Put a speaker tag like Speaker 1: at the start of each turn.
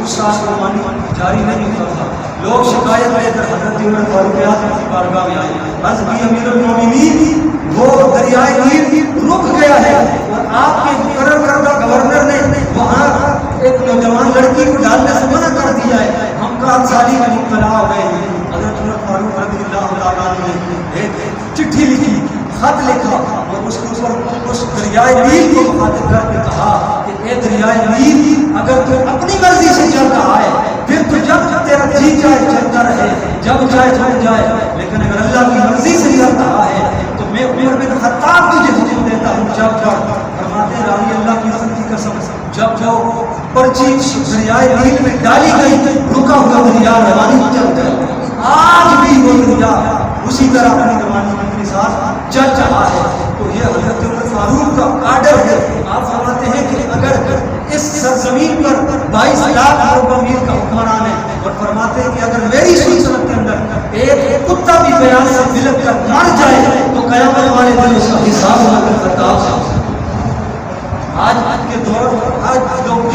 Speaker 1: کچھ سال قربانی جاری نہیں ہوتا تھا. لوگ شکایت لے کر حضرت عمر فاروق اعظم کی بارگاہ میں آئے. عرض کی امیر المومنین وہ دریائے نیل رک گیا ہے اور آپ کے مقرر کردہ گورنر نے وہاں ایک نوجوان لڑکی کو ڈالنے سے منع کر دیا ہے. ہم کا سالی میں مبتلا ہو گئے ہیں. حضرت عمر فاروق رضی اللہ عنہ نے ایک چٹھی لکھی, خط لکھا اور اس کے اوپر اس دریائے نیل کو مخاطب کر کے کہا کہ اے دریائے نیل, اگر تو اپنی مرضی سے چل رہا ہے پھر تو جب تیرا جی چاہے چلتا رہے, جب چاہے چل جائے, لیکن اگر اللہ کی مرضی سے چل رہا ہے تو میں عمر بن خطاب تجھے حکم دیتا ہوں جب جب. فرماتے ہیں راوی اللہ کی عزت کی قسم, جب جو پرچی دریائے نیل میں ڈالی گئی رکا ہوا دریا روانی چل گیا. آج بھی وہ دریا اسی طرح اپنی روانی کے ساتھ چل رہا ہے. تو یہ حضرت عمر فاروق کا آرڈر ہے. آپ فرماتے ہیں کہ اگر اس سرزمین پر 22 لاکھ مربع میل کا حکمران ہے, اور فرماتے ہیں کہ اگر میری سلطنت کے اندر ایک کتا بھی بیان سے بلک کر مر جائے تو قیامت والے دن اس کا حساب نہ کر سکتا. آج کے دور آج لوگ